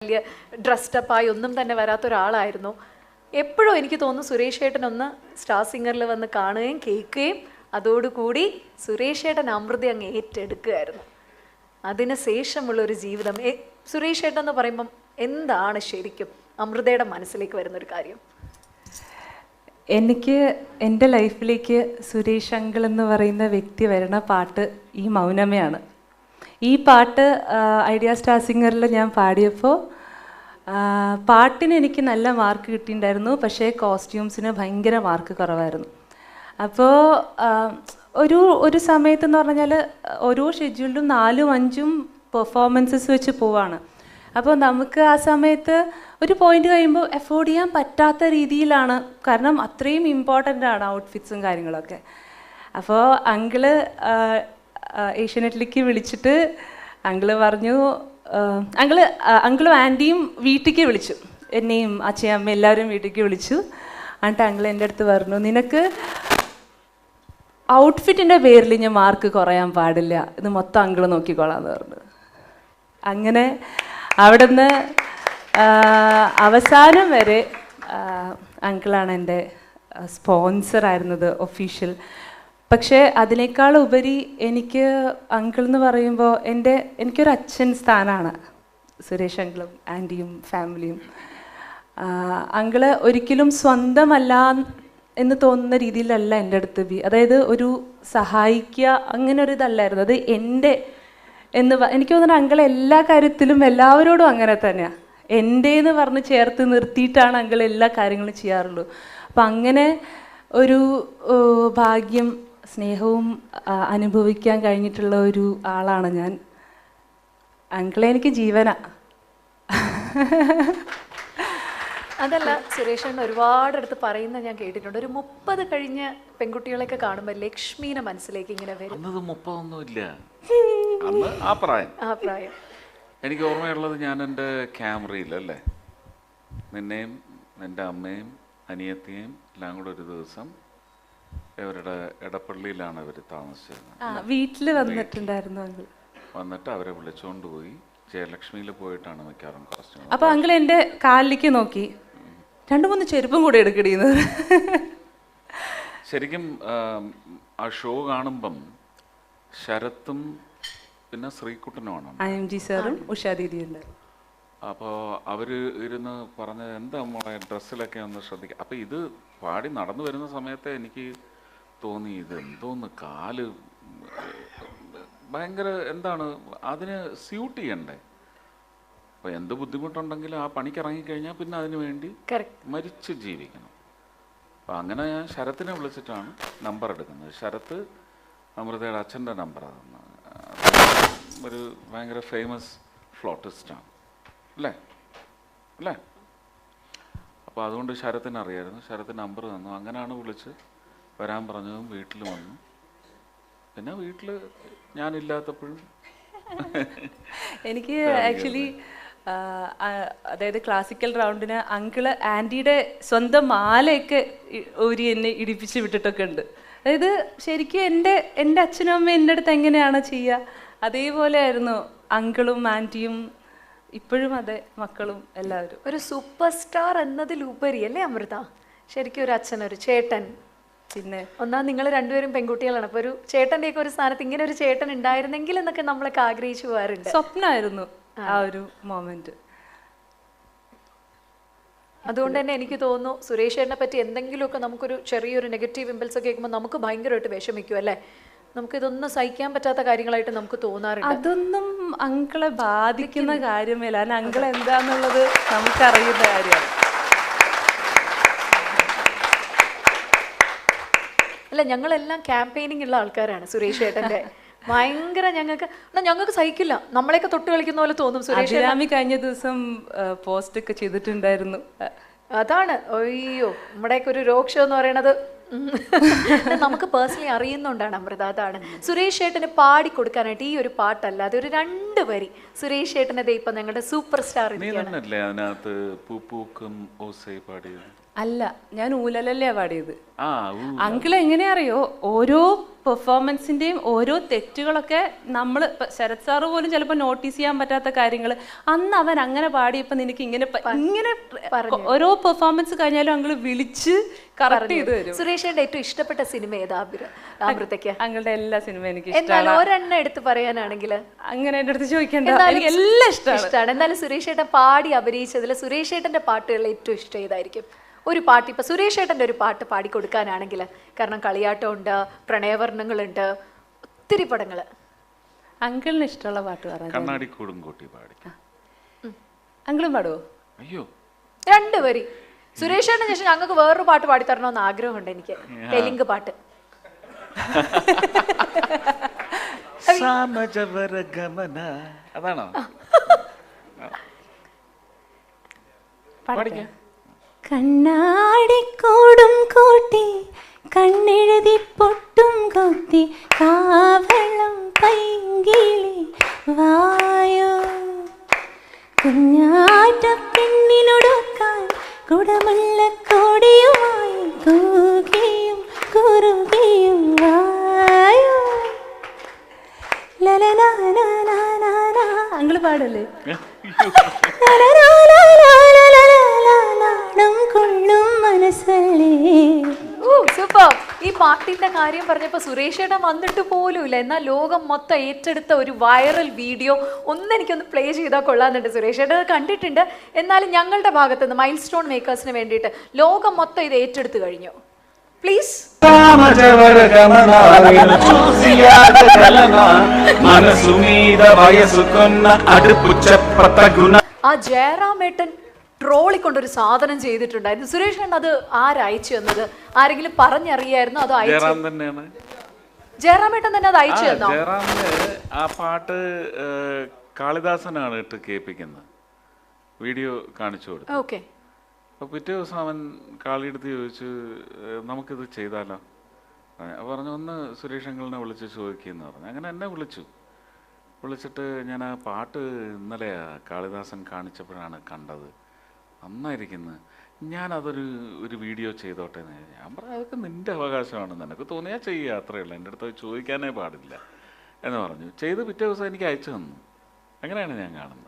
വലിയ ഡ്രസ്ഡപ്പായി ഒന്നും തന്നെ വരാത്ത ഒരാളായിരുന്നു. എപ്പോഴും എനിക്ക് തോന്നുന്നു സുരേഷ് ഏട്ടനൊന്ന് സ്റ്റാർ സിംഗറിൽ വന്ന് കാണുകയും കേൾക്കുകയും അതോടുകൂടി സുരേഷ് ഏട്ടൻ അമൃത അങ്ങ് ഏറ്റെടുക്കുകയായിരുന്നു. അതിന് ശേഷമുള്ളൊരു ജീവിതം. സുരേഷ് ഏട്ടൻ എന്ന് പറയുമ്പം എന്താണ് ശരിക്കും അമൃതയുടെ മനസ്സിലേക്ക് വരുന്നൊരു കാര്യം? എനിക്ക് എൻ്റെ ലൈഫിലേക്ക് സുരേഷ് അങ്കിൾ എന്ന് പറയുന്ന വ്യക്തി വരുന്ന പാട്ട് ഈ മൗനമയാണ്. ഈ പാട്ട് ഐഡിയ സ്റ്റാർ സിംഗറിൽ ഞാൻ പാടിയപ്പോൾ പാട്ടിന് എനിക്ക് നല്ല മാർക്ക് കിട്ടിയിട്ടുണ്ടായിരുന്നു, പക്ഷേ കോസ്റ്റ്യൂംസിന് ഭയങ്കര മാർക്ക് കുറവായിരുന്നു. അപ്പോൾ ഒരു സമയത്തെന്ന് പറഞ്ഞാൽ ഓരോ ഷെഡ്യൂളിലും 4-5 പെർഫോമൻസസ് വെച്ച് പോവാണ്. അപ്പോൾ നമുക്ക് ആ സമയത്ത് ഒരു പോയിന്റ് കഴിയുമ്പോൾ എഫോർഡ് ചെയ്യാൻ പറ്റാത്ത രീതിയിലാണ്, കാരണം അത്രയും ഇമ്പോർട്ടൻ്റ് ആണ് ഔട്ട്ഫിറ്റ്സും കാര്യങ്ങളൊക്കെ. അപ്പോൾ അങ്കിള് ഏഷ്യാനെറ്റിലേക്ക് വിളിച്ചിട്ട് അങ്കിള് പറഞ്ഞു, അങ്കിളും ആൻറ്റിയും വീട്ടിലേക്ക് വിളിച്ചു, എന്നെയും അച്ഛയും അമ്മയും എല്ലാവരും വീട്ടിലേക്ക് വിളിച്ചു. എന്നിട്ട് അങ്കിൾ എൻ്റെ അടുത്ത് പറഞ്ഞു, നിനക്ക് ഔട്ട്ഫിറ്റിൻ്റെ പേരിൽ ഞാൻ മാർക്ക് കുറയാൻ പാടില്ല, ഇത് മൊത്തം അങ്കിൾ നോക്കിക്കോളാന്ന് പറഞ്ഞു. അങ്ങനെ അവിടെ നിന്ന് അവസാനം വരെ അങ്കിളാണ് എൻ്റെ സ്പോൺസറായിരുന്നത്, ഒഫീഷ്യൽ. പക്ഷേ അതിനേക്കാൾ ഉപരി എനിക്ക് അങ്കിൾ എന്ന് പറയുമ്പോൾ എനിക്കൊരു അച്ഛൻ സ്ഥാനമാണ് സുരേഷ് അങ്കിളും ആൻറ്റിയും ഫാമിലിയും. അങ്കിള് ഒരിക്കലും സ്വന്തമല്ല എന്ന് തോന്നുന്ന രീതിയിലല്ല എൻ്റെ അടുത്ത് അതായത് ഒരു സഹായിക്കുക അങ്ങനെ ഒരു ഇതല്ലായിരുന്നു. അത് എൻ്റെ എനിക്ക് തോന്നുന്നു അങ്കിൾ എല്ലാ കാര്യത്തിലും എല്ലാവരോടും അങ്ങനെ തന്നെയാണ്. എൻ്റെ എന്ന് പറഞ്ഞ് ചേർത്ത് നിർത്തിയിട്ടാണ് അങ്കിൾ എല്ലാ കാര്യങ്ങളും ചെയ്യാറുള്ളൂ. അപ്പം അങ്ങനെ ഒരു ഭാഗ്യം സ്നേഹവും അനുഭവിക്കാൻ കഴിഞ്ഞിട്ടുള്ള ഒരു ആളാണ് ഞാൻ. അങ്കിളെ എനിക്ക് ജീവനാ. അതല്ല, സുരേഷേട്ടൻ ഒരുപാട് അടുത്ത് പറയുന്ന ഞാൻ കേട്ടിട്ടുണ്ട്, ഒരു 30 കഴിഞ്ഞ പെൺകുട്ടികളെയൊക്കെ കാണുമ്പോൾ ലക്ഷ്മീനെ മനസ്സിലേക്ക് ഇങ്ങനെ വരും. 30 അന്ന് ആ പ്രായം എനിക്ക് ഓർമ്മയുള്ളത്, ഞാൻ എൻ്റെ ക്യാമറയിലല്ലേ നിന്നെയും നിൻ്റെ അമ്മയും അനിയത്തിയും എല്ലാം കൂടെ ഒരു ദിവസം ഇവരുടെ എടപ്പള്ളിയിലാണ് ഇവർ താമസിച്ചിരുന്നത്. വീട്ടിൽ വന്നിട്ടുണ്ടായിരുന്നു. വന്നിട്ട് അവരെ വിളിച്ചുകൊണ്ട് പോയി ജയലക്ഷ്മിയിൽ പോയിട്ടാണ് മിക്കാറും കോസ്റ്റ്യൂം. അപ്പോൾ അങ്കിൾ എൻ്റെ കാലിലേക്ക് നോക്കി 2-3 ചെരുപ്പും കൂടെ എടുക്കടിയെന്ന്. ശരിക്കും ആ ഷോ കാണുമ്പം ശരത്തും പിന്നെ ശ്രീകുട്ടനുമാണ്, IMG സാറും ഉഷാ ദീദിയുണ്ട്. അപ്പോൾ അവർ ഇരുന്ന് പറഞ്ഞത് എന്താ നമ്മളെ ഡ്രസ്സിലൊക്കെ ഒന്ന് ശ്രദ്ധിക്കുക. അപ്പോൾ ഇത് പാടി നടന്നു വരുന്ന സമയത്ത് എനിക്ക് തോന്നി, ഇത് എന്തോന്ന് കാല് ഭയങ്കര എന്താണ് അതിന് സ്യൂട്ട് ചെയ്യണ്ടേ. അപ്പോൾ എന്ത് ബുദ്ധിമുട്ടുണ്ടെങ്കിലും ആ പണിക്ക് ഇറങ്ങിക്കഴിഞ്ഞാൽ പിന്നെ അതിന് വേണ്ടി മരിച്ച് ജീവിക്കണം. അപ്പോൾ അങ്ങനെ ഞാൻ ശരത്തിനെ വിളിച്ചിട്ടാണ് നമ്പർ എടുക്കുന്നത്. ശരത്ത് അമൃതയുടെ അച്ഛൻ്റെ നമ്പറാണ് തന്നത്. ഒരു ഭയങ്കര ഫേമസ് ഫ്ലോട്ടിസ്റ്റാണ് അല്ലേ. അപ്പോൾ അതുകൊണ്ട് ശരത്തിന് അറിയായിരുന്നു. ശരത്തിന് നമ്പർ തന്നു. അങ്ങനെയാണ് വിളിച്ച് വരാൻ പറഞ്ഞതും വീട്ടിൽ വന്നു. പിന്നെ വീട്ടിൽ ഞാനില്ലാത്തപ്പോഴും എനിക്ക് ആക്ച്വലി അതായത് ക്ലാസിക്കൽ റൗണ്ടിന് അങ്കിള് ആൻറ്റിയുടെ സ്വന്തം മാലയൊക്കെ ഊരി എന്നെ ഇടിപ്പിച്ച് വിട്ടിട്ടൊക്കെ ഉണ്ട്. അതായത് ശരിക്കും എൻ്റെ അച്ഛനും അമ്മയും എൻ്റെ അടുത്ത് എങ്ങനെയാണോ ചെയ്യുക അതേപോലെ ആയിരുന്നു അങ്കിളും ആൻറ്റിയും, ഇപ്പോഴും അതെ, മക്കളും എല്ലാവരും. ഒരു സൂപ്പർ സ്റ്റാർ എന്നതിലുപരി അല്ലേ അമൃത, ശരിക്കും ഒരു അച്ഛൻ, ഒരു ചേട്ടൻ. പിന്നെ നിങ്ങൾ രണ്ടുപേരും പെൺകുട്ടികളാണ്. അപ്പോൾ ഒരു ചേട്ടൻ്റെയൊക്കെ ഒരു സ്ഥാനത്ത് ഇങ്ങനെ ഒരു ചേട്ടൻ ഉണ്ടായിരുന്നെങ്കിൽ എന്നൊക്കെ നമ്മളൊക്കെ ആഗ്രഹിച്ചു പോകാറുണ്ട്. സ്വപ്നമായിരുന്നു ആ ഒരു മൊമെന്റ്. അതുകൊണ്ട് തന്നെ എനിക്ക് തോന്നുന്നു സുരേഷ് ഏട്ടനെ പറ്റി എന്തെങ്കിലുമൊക്കെ നമുക്കൊരു ചെറിയൊരു നെഗറ്റീവ് ഇമ്പൾസ് കേൾക്കുമ്പോൾ നമുക്ക് ഭയങ്കരമായിട്ട് വിഷമിക്കും അല്ലേ. നമുക്കിതൊന്നും സഹിക്കാൻ പറ്റാത്ത കാര്യങ്ങളായിട്ട് നമുക്ക് തോന്നാറുണ്ട്. അതൊന്നും അങ്കിളെ ബാധിക്കുന്ന കാര്യമേ അല്ല. അങ്കിൾ എന്താന്നുള്ളത് നമുക്കറിയുന്ന കാര്യമാണ്. അല്ല, ഞങ്ങളെല്ലാം ക്യാമ്പയിനിങ് ഉള്ള ആൾക്കാരാണ് സുരേഷ് ഏട്ടൻ്റെ. ഭയങ്കര ഞങ്ങൾക്ക് സഹിക്കില്ല, നമ്മളെയൊക്കെ തൊട്ട് കളിക്കുന്ന പോലെ തോന്നും. സുരേഷ് കഴിഞ്ഞ ദിവസം പോസ്റ്റ് ഒക്കെ ചെയ്തിട്ടുണ്ടായിരുന്നു. അതാണ്, അയ്യോ, നമ്മുടെയൊക്കെ ഒരു രോഗ് ഷോ എന്ന് പറയണത് നമുക്ക് പേഴ്സണലി അറിയുന്നുണ്ടാണ് അമൃത. അതാണ് സുരേഷ് ഏട്ടന് പാടി കൊടുക്കാനായിട്ട് ഈ ഒരു പാട്ടല്ലാതെ ഒരു 2 വരി സുരേഷ് ഏട്ടനത് ഇപ്പൊ ഞങ്ങളുടെ സൂപ്പർ സ്റ്റാർ. അല്ല, ഞാൻ ഊലലല്ലേ പാടിയത്. ആ അങ്കിൾ എങ്ങനെയാ അറിയോ, ഓരോ പെർഫോമൻസിന്റെയും ഓരോ തെറ്റുകളൊക്കെ നമ്മൾ ശരത് സാറ് പോലും ചിലപ്പോൾ നോട്ടീസ് ചെയ്യാൻ പറ്റാത്ത കാര്യങ്ങൾ അന്ന് അവൻ അങ്ങനെ പാടിയപ്പോൾ നിനക്ക് ഇങ്ങനെ ഇങ്ങനെ ഓരോ പെർഫോമൻസ് കഴിഞ്ഞാലും അങ്കിൾ വിളിച്ച് കറക്റ്റ് ചെയ്ത് തരും. സുരേഷേട്ടൻ്റെ ഏറ്റവും ഇഷ്ടപ്പെട്ട സിനിമ ഏതാ അമൃതയ്ക്ക്? അങ്കിളുടെ എല്ലാ സിനിമയും എനിക്ക് എന്നാലും ഒരെണ്ണം എടുത്ത് പറയാനാണെങ്കിൽ അങ്ങനെ എൻ്റെ അടുത്ത് ചോദിക്കണ്ട, എനിക്ക് എല്ലാം ഇഷ്ടമാണ്. എന്നാലും സുരേഷേട്ടൻ പാടി അഭിനയിച്ചതിൽ സുരേഷേട്ടൻ്റെ പാട്ടുകളിൽ ഏറ്റവും ഇഷ്ടം ഏതായിരിക്കും? ഒരു പാട്ട് ഇപ്പം സുരേഷേട്ടൻ്റെ ഒരു പാട്ട് പാടിക്കൊടുക്കാനാണെങ്കിൽ, കാരണം കളിയാട്ടമുണ്ട്, പ്രണയവർണ്ണങ്ങളുണ്ട്, ഒത്തിരി പടങ്ങൾ. അങ്കിളിന് ഇഷ്ടമുള്ള പാട്ട് പറയാം. കണ്ണാടി കൂടുംകൂട്ടി പാടി. അങ്കിളും പാടുവോ? അയ്യോ, 2 വരി. സുരേഷേട്ടന് ശേഷം ഞങ്ങൾക്ക് വേറൊരു പാട്ട് പാടിത്തരണമെന്ന് ആഗ്രഹമുണ്ട് എനിക്ക്, തെലുങ്ക് പാട്ട്. അതാണോ? കണ്ണാടിക്കൂടും കൂട്ടി കണ്ണെഴുതി പൊട്ടും കൊത്തി കാവളം പൈങ്കിളി വായോ കുഞ്ഞാറ്റ പെണ്ണിനൊടുക്കാൻ കുടമുള്ള കോടിയുമായി കൂകിയും കുറുകിയും വായോ. അങ്കിള് പാടല്ലേ? സൂപ്പർ. ഈ പാട്ടിന്റെ കാര്യം പറഞ്ഞപ്പോൾ സുരേഷേട്ടൻ വന്നിട്ട് പോലും ഇല്ല, എന്നാൽ ലോകം മൊത്തം ഏറ്റെടുത്ത ഒരു വൈറൽ വീഡിയോ എനിക്കൊന്ന് പ്ലേ ചെയ്താൽ കൊള്ളാന്നുണ്ട്. സുരേഷേട്ടൻ അത് കണ്ടിട്ടുണ്ട്, എന്നാലും ഞങ്ങളുടെ ഭാഗത്ത് നിന്ന് മൈൽ സ്റ്റോൺ മേക്കേഴ്സിന് വേണ്ടിയിട്ട് ലോകം മൊത്തം ഇത് ഏറ്റെടുത്ത് കഴിഞ്ഞു. പ്ലീസ്. ആ ജയറാമേട്ടൻ ട്രോളിക്കൊണ്ടൊരു സാധനം ചെയ്തിട്ടുണ്ടായിരുന്നു. സുരേഷ് അത് ആരയച്ചു തന്നത്? ആരെങ്കിലും പറഞ്ഞറിയായിരുന്നു? അതോ ജയറാമേട്ടൻ തന്നെ അത് അയച്ചു തന്നോ? ജയറാമിന് ആ പാട്ട് കാളിദാസനാണ് ഇട്ട് കേൾപ്പിക്കുന്നത്, വീഡിയോ കാണിച്ചു കൊടുത്തു. ഓക്കെ. അപ്പോൾ പിറ്റേ ദിവസം അവൻ കാളിയെടുത്ത് ചോദിച്ചു, നമുക്കിത് ചെയ്താലോ? പറഞ്ഞു, ഒന്ന് സുരേഷ് അങ്കിളിനെ വിളിച്ച് ചോദിക്കുമെന്ന് പറഞ്ഞു. അങ്ങനെ എന്നെ വിളിച്ചിട്ട് ഞാൻ ആ പാട്ട് ഇന്നലെ കാളിദാസൻ കാണിച്ചപ്പോഴാണ് കണ്ടത്, നന്നായിരിക്കുന്നു, ഞാനതൊരു വീഡിയോ ചെയ്തോട്ടെ എന്ന്. ഞാൻ പറഞ്ഞു, അതൊക്കെ നിൻ്റെ അവകാശമാണ്, നിനക്ക് തോന്നിയാൽ ചെയ്യുക, അത്രയേ ഉള്ളൂ, എൻ്റെ അടുത്ത് ചോദിക്കാനേ പാടില്ല എന്ന് പറഞ്ഞു. ചെയ്ത് പിറ്റേ ദിവസം എനിക്ക് അയച്ചു തന്നു. അങ്ങനെയാണ് ഞാൻ കാണുന്നത്.